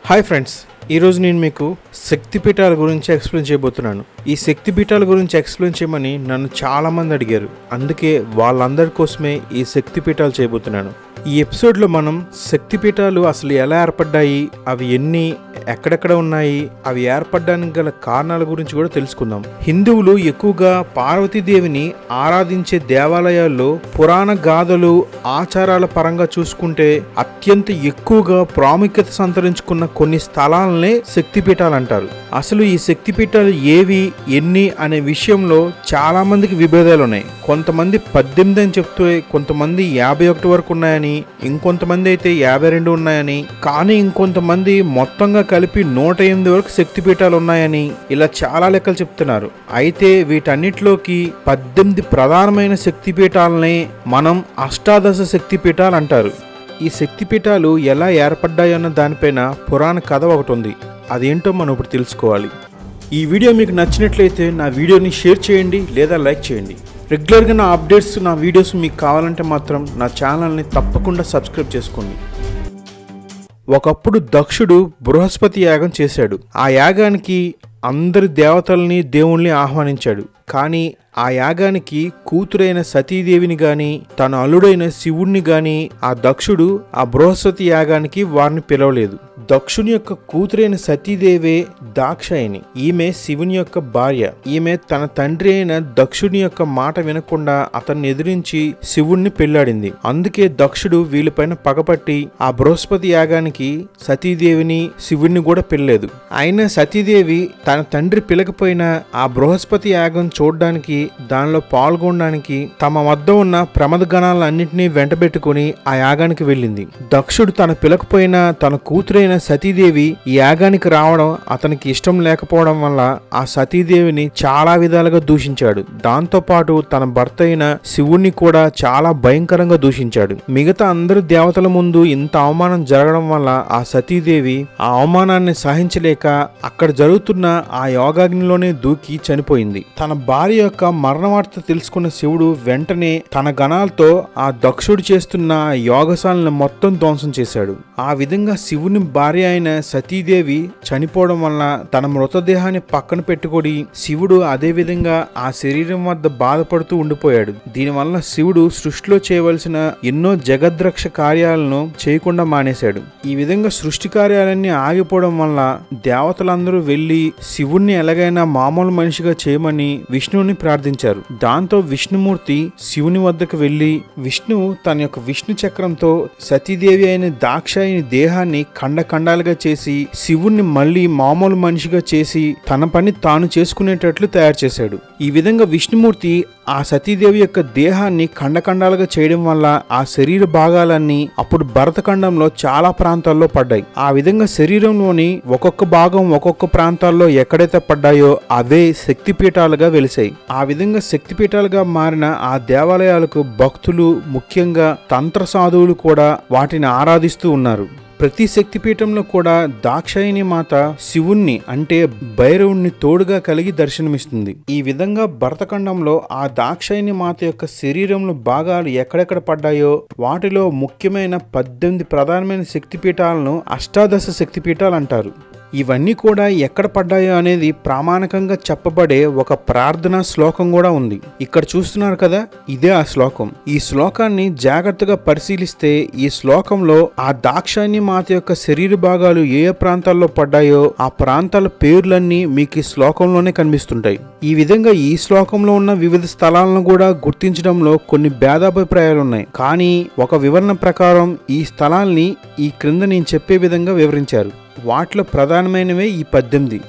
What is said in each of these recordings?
Hi friends, ఈరోజు నేను మీకు శక్తిపీఠాల గురించి ఎక్స్ప్లెయిన్ చేయబోతున్నాను. ఈ శక్తిపీఠాల గురించి ఎక్స్ప్లెయిన్ చేయమని నన్ను చాలామంది అడిగారు. అందుకే వాళ్ళందరి కోసమే ఈ శక్తిపీఠాలు చేయబోతున్నాను. ఈ ఎపిసోడ్లో మనం శక్తిపీఠాలు అసలు ఎలా ఏర్పడ్డాయి, అవి ఎన్ని, ఎక్కడెక్కడ ఉన్నాయి, అవి ఏర్పడడానికి గల కారణాల గురించి కూడా తెలుసుకుందాం. హిందువులు ఎక్కువగా పార్వతీదేవిని ఆరాధించే దేవాలయాల్లో పురాణ గాథలు, ఆచారాల పరంగా చూసుకుంటే అత్యంత ఎక్కువగా ప్రాముఖ్యత సంతరించుకున్న కొన్ని స్థలాలనే శక్తిపీఠాలు అంటారు. అసలు ఈ శక్తిపీఠాలు ఏవి, ఎన్ని అనే విషయంలో చాలా మందికి విభేదాలు ఉన్నాయి. కొంతమంది 18 అని చెప్తే, కొంతమంది 51 వరకు ఉన్నాయని, ఇంకొంతమంది అయితే 52 ఉన్నాయని, కానీ ఇంకొంతమంది మొత్తంగా కలిపి 108 వరకు శక్తిపీఠాలు ఉన్నాయని, ఇలా చాలా లెక్కలు చెప్తున్నారు. అయితే వీటన్నిటిలోకి 18 ప్రధానమైన శక్తిపీఠాలనే మనం అష్టాదశ శక్తిపీఠాలు అంటారు. ఈ శక్తిపీఠాలు ఎలా ఏర్పడ్డాయన్న దానిపైన పురాణ కథ ఒకటి ఉంది. అదేంటో మనం ఇప్పుడు తెలుసుకోవాలి. ఈ వీడియో మీకు నచ్చినట్లయితే నా వీడియోని షేర్ చేయండి లేదా లైక్ చేయండి. రెగ్యులర్గా నా అప్డేట్స్, నా వీడియోస్ మీకు కావాలంటే మాత్రం నా ఛానల్ని తప్పకుండా సబ్స్క్రైబ్ చేసుకోండి. ఒకప్పుడు దక్షుడు బృహస్పతి యాగం చేశాడు. ఆ యాగానికి అందరి దేవతల్ని, దేవుణ్ణి ఆహ్వానించాడు. కానీ ఆ యాగానికి కూతురైన సతీదేవిని గాని, తన అల్లుడైన శివుణ్ణి గాని ఆ దక్షుడు ఆ బృహస్పతి యాగానికి వారిని పిలవలేదు. దక్షుని యొక్క కూతురైన సతీదేవే దాక్షాయణి. ఈమె శివుని యొక్క భార్య. ఈమె తన తండ్రి అయిన దక్షుని యొక్క మాట వినకుండా అతన్ని ఎదిరించి శివుణ్ణి పెళ్లాడింది. అందుకే దక్షుడు వీళ్ళపైన పగపట్టి ఆ బృహస్పతి యాగానికి సతీదేవిని, శివుణ్ణి కూడా పిల్లలేదు. అయినా సతీదేవి తన తండ్రి పిలకపోయినా ఆ బృహస్పతి యాగం చూడడానికి, దానిలో పాల్గొనడానికి తమ వద్ద ఉన్న ప్రమద గణాలన్నింటినీ వెంటబెట్టుకుని ఆ యాగానికి వెళ్ళింది. దక్షుడు తన పిలకపోయినా తన కూతురైన సతీదేవి ఈ యాగానికి రావడం అతనికి ఇష్టం లేకపోవడం వల్ల ఆ సతీదేవిని చాలా విధాలుగా దూషించాడు. దాంతో పాటు తన భర్త అయిన శివుణ్ణి కూడా చాలా భయంకరంగా దూషించాడు. మిగతా అందరు దేవతల ముందు ఇంత అవమానం జరగడం వల్ల ఆ సతీదేవి ఆ అవమానాన్ని సహించలేక అక్కడ జరుగుతున్న ఆ యోగాగ్నిలోనే దూకి చనిపోయింది. తన భార్య యొక్క మరణ వార్త తెలుసుకున్న శివుడు వెంటనే తన గణాలతో ఆ దక్షుడు చేస్తున్న యోగశాలను మొత్తం ధ్వంసం చేశాడు. ఆ విధంగా శివుని భార్య అయిన సతీదేవి చనిపోవడం వల్ల తన మృతదేహాన్ని పక్కన పెట్టుకొని శివుడు అదే విధంగా ఆ శరీరం వద్ద బాధపడుతూ ఉండిపోయాడు. దీనివల్ల శివుడు సృష్టిలో చేయవలసిన ఎన్నో జగద్రక్ష కార్యాలను చేయకుండా మానేశాడు. ఈ విధంగా సృష్టి కార్యాలన్నీ ఆగిపోవడం వల్ల దేవతలందరూ వెళ్లి శివుణ్ణి ఎలాగైనా మామూలు మనిషిగా చేయమని విష్ణువుని ప్రార్థించారు. దాంతో విష్ణుమూర్తి శివుని వద్దకు వెళ్లి విష్ణువు తన యొక్క విష్ణు చక్రంతో సతీదేవి అయిన దాక్షాయిని దేహాన్ని ఖండఖండాలుగా చేసి శివుణ్ణి మళ్ళీ మామూలు మనిషిగా చేసి తన పని తాను చేసుకునేటట్లు తయారు చేశాడు. ఈ విధంగా విష్ణుమూర్తి ఆ సతీదేవి యొక్క దేహాన్ని ఖండఖండాలుగా చేయడం వల్ల ఆ శరీర భాగాలన్నీ అప్పుడు భరతఖండంలో చాలా ప్రాంతాల్లో పడ్డాయి. ఆ విధంగా శరీరంలోని ఒక్కొక్క భాగం ఒక్కొక్క ప్రాంతాల్లో ఎక్కడైతే పడ్డాయో అవే శక్తిపీఠాలుగా వెలిసాయి. ఆ విధంగా శక్తిపీఠాలుగా మారిన ఆ దేవాలయాలకు భక్తులు, ముఖ్యంగా తంత్ర సాధువులు కూడా వాటిని ఆరాధిస్తూ ఉన్నారు. ప్రతి శక్తిపీఠంలో కూడా దాక్షాయిని మాత శివుణ్ణి అంటే భైరవుణ్ణి తోడుగా కలిగి దర్శనమిస్తుంది. ఈ విధంగా భరతఖండంలో ఆ దాక్షాయిని మాత యొక్క శరీరంలో భాగాలు ఎక్కడెక్కడ పడ్డాయో వాటిలో ముఖ్యమైన 18 ప్రధానమైన శక్తిపీఠాలను అష్టాదశ శక్తిపీఠాలు అంటారు. ఇవన్నీ కూడా ఎక్కడ పడ్డాయో అనేది ప్రామాణికంగా చెప్పబడే ఒక ప్రార్థనా శ్లోకం కూడా ఉంది. ఇక్కడ చూస్తున్నారు కదా, ఇదే ఆ శ్లోకం. ఈ శ్లోకాన్ని జాగ్రత్తగా పరిశీలిస్తే ఈ శ్లోకంలో ఆ దాక్షాయిని మాత యొక్క శరీర భాగాలు ఏ ప్రాంతాల్లో పడ్డాయో ఆ ప్రాంతాల పేర్లన్నీ మీకు ఈ శ్లోకంలోనే కనిపిస్తుంటాయి. ఈ విధంగా ఈ శ్లోకంలో ఉన్న వివిధ స్థలాలను కూడా గుర్తించడంలో కొన్ని భేదాభిప్రాయాలు ఉన్నాయి. కానీ ఒక వివరణ ప్రకారం ఈ స్థలాల్ని ఈ క్రింద నేను చెప్పే విధంగా వివరించారు. వాటిలో ప్రధానమైనవే ఈ 18.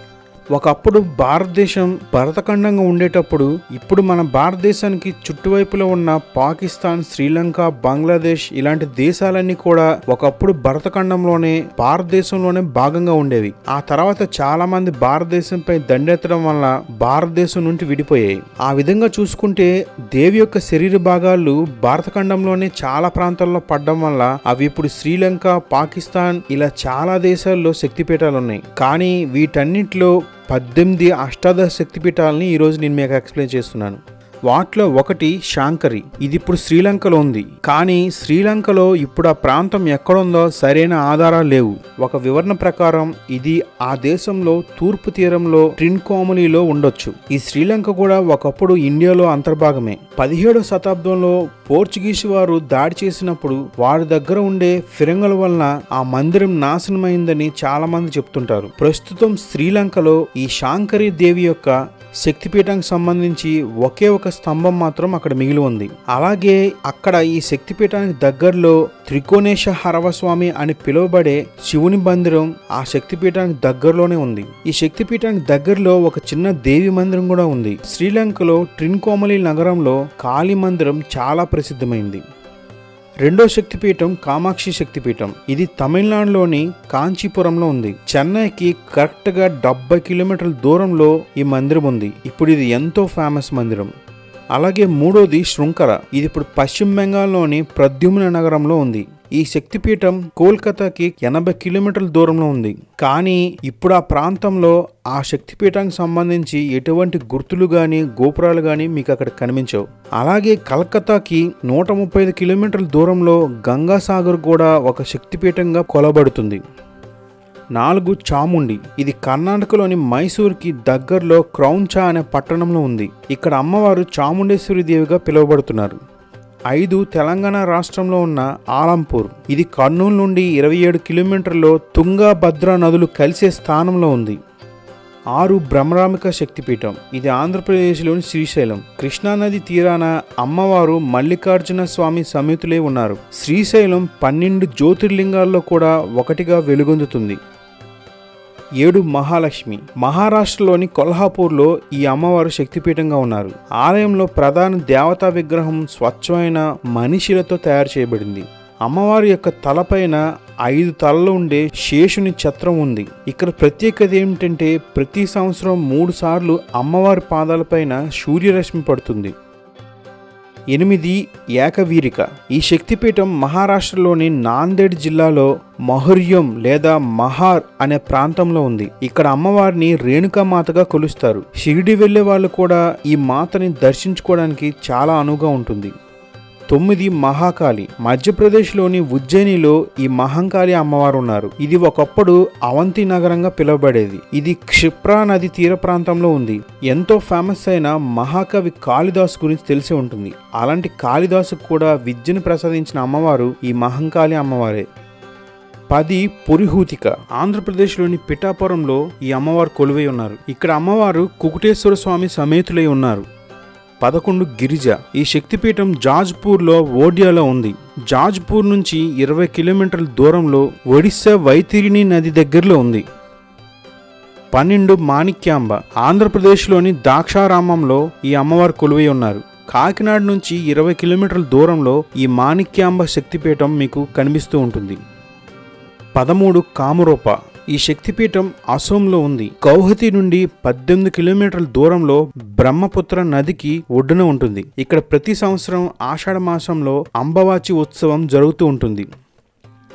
ఒకప్పుడు భారతదేశం భరతఖండంగా ఉండేటప్పుడు ఇప్పుడు మన భారతదేశానికి చుట్టువైపులో ఉన్న పాకిస్తాన్, శ్రీలంక, బంగ్లాదేశ్ ఇలాంటి దేశాలన్నీ కూడా ఒకప్పుడు భరతఖండంలోనే, భారతదేశంలోనే భాగంగా ఉండేవి. ఆ తర్వాత చాలా మంది భారతదేశంపై దండెత్తడం వల్ల భారతదేశం నుండి విడిపోయాయి. ఆ విధంగా చూసుకుంటే దేవి యొక్క శరీర భాగాలు భారతఖండంలోనే చాలా ప్రాంతాల్లో పడడం వల్ల అవి ఇప్పుడు శ్రీలంక, పాకిస్తాన్ ఇలా చాలా దేశాల్లో శక్తిపీఠాలు ఉన్నాయి. కానీ వీటన్నిటిలో 18 అష్టాదశ శక్తిపీఠాలని ఈరోజు నేను మీకు ఎక్స్ప్లెయిన్ చేస్తున్నాను. వాటిలో ఒకటి శాంకరి. ఇది ఇప్పుడు శ్రీలంకలో ఉంది. కానీ శ్రీలంకలో ఇప్పుడు ఆ ప్రాంతం ఎక్కడుందో సరైన ఆధారాలు లేవు. ఒక వివరణ ప్రకారం ఇది ఆ దేశంలో తూర్పు తీరంలో ట్రిన్కోమలీలో ఉండొచ్చు. ఈ శ్రీలంక కూడా ఒకప్పుడు ఇండియాలో అంతర్భాగమే. 17వ శతాబ్దంలో పోర్చుగీసు వారు దాడి చేసినప్పుడు వారి దగ్గర ఉండే ఫిరంగుల వలన ఆ మందిరం నాశనమైందని చాలా మంది చెప్తుంటారు. ప్రస్తుతం శ్రీలంకలో ఈ శాంకరి దేవి యొక్క శక్తిపీఠానికి సంబంధించి ఒకే ఒక స్తంభం మాత్రం అక్కడ మిగిలి ఉంది. అలాగే అక్కడ ఈ శక్తిపీఠానికి దగ్గరలో త్రికోణేశ హరవస్వామి అని పిలువబడే శివుని మందిరం ఆ శక్తిపీఠానికి దగ్గరలోనే ఉంది. ఈ శక్తిపీఠానికి దగ్గరలో ఒక చిన్న దేవి మందిరం కూడా ఉంది. శ్రీలంకలో ట్రిన్కోమలి నగరంలో కాళీ మందిరం చాలా ప్రసిద్ధమైంది. రెండో శక్తిపీఠం కామాక్షి శక్తిపీఠం. ఇది తమిళనాడులోని కాంచీపురంలో ఉంది. చెన్నైకి కరెక్ట్ గా 70 కిలోమీటర్ల దూరంలో ఈ మందిరం ఉంది. ఇప్పుడు ఇది ఎంతో ఫేమస్ మందిరం. అలాగే మూడోది శృంఖర. ఇది ఇప్పుడు పశ్చిమ బెంగాల్లోని ప్రద్యుమ్న నగరంలో ఉంది. ఈ శక్తిపీఠం కోల్కతాకి 80 కిలోమీటర్ల దూరంలో ఉంది. కానీ ఇప్పుడు ఆ ప్రాంతంలో ఆ శక్తిపీఠానికి సంబంధించి ఎటువంటి గుర్తులు గాని గోపురాలు గాని మీకు అక్కడ కనిపించవు. అలాగే కలకత్తాకి 135 కిలోమీటర్ల దూరంలో గంగాసాగర్ కూడా ఒక శక్తిపీఠంగా కొలబడుతుంది. 4 చాముండి. ఇది కర్ణాటకలోని మైసూర్కి దగ్గరలో క్రౌంచా అనే పట్టణంలో ఉంది. ఇక్కడ అమ్మవారు చాముండేశ్వరి దేవిగా పిలువబడుతున్నారు. 5 తెలంగాణ రాష్ట్రంలో ఉన్న ఆలంపూర్. ఇది కర్నూలు నుండి 27 కిలోమీటర్లో తుంగా భద్రా నదులు కలిసే స్థానంలో ఉంది. 6 బ్రహ్మరామిక శక్తిపీఠం. ఇది ఆంధ్రప్రదేశ్లోని శ్రీశైలం. కృష్ణానది తీరాన అమ్మవారు మల్లికార్జున స్వామి సమేతులై ఉన్నారు. శ్రీశైలం 12 జ్యోతిర్లింగాల్లో కూడా ఒకటిగా వెలుగొందుతుంది. 7 మహాలక్ష్మి. మహారాష్ట్రలోని కొల్హాపూర్లో ఈ అమ్మవారు శక్తిపీఠంగా ఉన్నారు. ఆలయంలో ప్రధాన దేవతా విగ్రహం స్వచ్ఛమైన మనిషిలతో తయారు చేయబడింది. అమ్మవారి యొక్క తలపైన 5 తలలు ఉండే శేషుని ఛత్రం ఉంది. ఇక్కడ ప్రత్యేకత ఏమిటంటే ప్రతి సంవత్సరం 3 సార్లు అమ్మవారి పాదాలపైన సూర్యరశ్మి పడుతుంది. 8 ఏకవీరిక. ఈ శక్తిపీఠం మహారాష్ట్రలోని నాందేడ్ జిల్లాలో మహుర్యం లేదా మహార్ అనే ప్రాంతంలో ఉంది. ఇక్కడ అమ్మవారిని రేణుకామాతగా కొలుస్తారు. షిరిడి వెళ్లే వాళ్ళు కూడా ఈ మాతని దర్శించుకోవడానికి చాలా అనువుగా ఉంటుంది. 9 మహాకాళి. మధ్యప్రదేశ్లోని ఉజ్జయినిలో ఈ మహంకాళి అమ్మవారు ఉన్నారు. ఇది ఒకప్పుడు అవంతి నగరంగా పిలువబడేది. ఇది క్షిప్రా నది తీర ప్రాంతంలో ఉంది. ఎంతో ఫేమస్ అయిన మహాకవి కాళిదాసు గురించి తెలిసి ఉంటుంది. అలాంటి కాళిదాసుకు కూడా విద్యను ప్రసాదించిన అమ్మవారు ఈ మహంకాళి అమ్మవారే. 10 పురిహూతిక. ఆంధ్రప్రదేశ్లోని పిఠాపురంలో ఈ అమ్మవారు కొలువై ఉన్నారు. ఇక్కడ అమ్మవారు కుకుటేశ్వర స్వామి సమేతులై ఉన్నారు. 11 గిరిజ. ఈ శక్తిపీఠం జాజ్పూర్లో ఓడియాలో ఉంది. జాజ్పూర్ నుంచి 20 కిలోమీటర్ల దూరంలో ఒడిశా వైతిరిణి నది దగ్గరలో ఉంది. 12 మాణిక్యాంబ. ఆంధ్రప్రదేశ్లోని ద్రాక్షారామంలో ఈ అమ్మవారు కొలువై ఉన్నారు. కాకినాడ నుంచి 20 కిలోమీటర్ల దూరంలో ఈ మాణిక్యాంబ శక్తిపీఠం మీకు కనిపిస్తూ ఉంటుంది. 13 కామరూప. ఈ శక్తిపీఠం అసోంలో ఉంది. గౌహతి నుండి 18 కిలోమీటర్ల దూరంలో బ్రహ్మపుత్ర నదికి ఒడ్డున ఉంటుంది. ఇక్కడ ప్రతి సంవత్సరం ఆషాఢ మాసంలో అంబవాచి ఉత్సవం జరుగుతూ ఉంటుంది.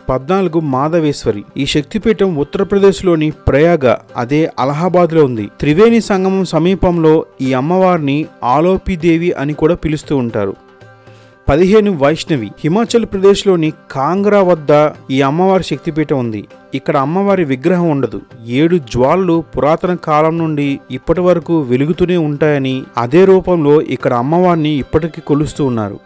14 మాధవేశ్వరి. ఈ శక్తిపీఠం ఉత్తరప్రదేశ్లోని ప్రయాగ అదే అలహాబాద్లో ఉంది. త్రివేణి సంగమం సమీపంలో ఈ అమ్మవారిని ఆలోపిదేవి అని కూడా పిలుస్తూ ఉంటారు. 15 వైష్ణవి. హిమాచల్ ప్రదేశ్లోని కాంగ్రా వద్ద ఈ అమ్మవారి శక్తిపీఠం ఉంది. ఇక్కడ అమ్మవారి విగ్రహం ఉండదు. 7 జ్వాలలు పురాతన కాలం నుండి ఇప్పటి వరకు వెలుగుతూనే ఉంటాయని అదే రూపంలో ఇక్కడ అమ్మవారిని ఇప్పటికీ కొలుస్తూ ఉన్నారు.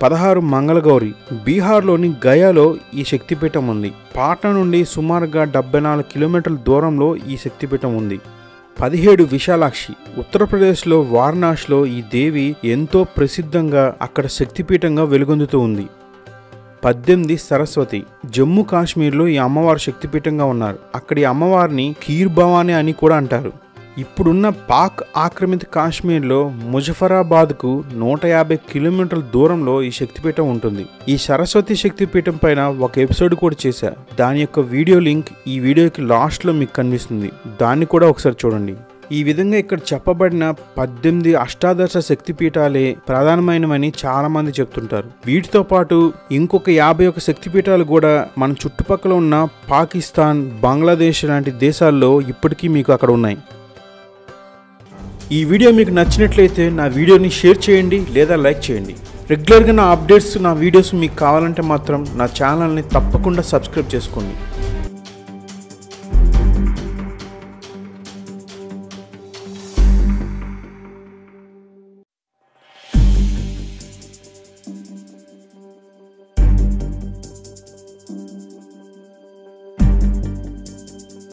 16 మంగళగౌరి. బీహార్లోని గయాలో ఈ శక్తిపీఠం ఉంది. పాట్నా నుండి సుమారుగా 74 కిలోమీటర్ల దూరంలో ఈ శక్తిపీఠం ఉంది. 17 విశాలాక్షి. ఉత్తరప్రదేశ్లో వారణాసిలో ఈ దేవి ఎంతో ప్రసిద్ధంగా అక్కడ శక్తిపీఠంగా వెలుగొందుతూ ఉంది. 18 సరస్వతి. జమ్మూ కాశ్మీర్లో ఈ అమ్మవారు శక్తిపీఠంగా ఉన్నారు. అక్కడి అమ్మవారిని ఖీర్ భవాని అని కూడా అంటారు. ఇప్పుడున్న పాక్ ఆక్రమిత కాశ్మీర్లో ముజఫరాబాద్కు 150 కిలోమీటర్ల దూరంలో ఈ శక్తిపీఠం ఉంటుంది. ఈ సరస్వతి శక్తిపీఠం పైన ఒక ఎపిసోడ్ కూడా చేశా. దాని యొక్క వీడియో లింక్ ఈ వీడియోకి లాస్ట్లో మీకు కనిపిస్తుంది. దాన్ని కూడా ఒకసారి చూడండి. ఈ విధంగా ఇక్కడ చెప్పబడిన 18 అష్టాదశ శక్తిపీఠాలే ప్రధానమైనవని చాలా మంది చెప్తుంటారు. వీటితో పాటు ఇంకొక 51 శక్తిపీఠాలు కూడా మన చుట్టుపక్కల ఉన్న పాకిస్తాన్, బంగ్లాదేశ్ లాంటి దేశాల్లో ఇప్పటికీ మీకు అక్కడ ఉన్నాయి. ఈ వీడియో మీకు నచ్చినట్లయితే నా వీడియోని షేర్ చేయండి లేదా లైక్ చేయండి. రెగ్యులర్గా నా అప్డేట్స్, నా వీడియోస్ మీకు కావాలంటే మాత్రం నా ఛానల్ని తప్పకుండా సబ్స్క్రైబ్ చేసుకోండి.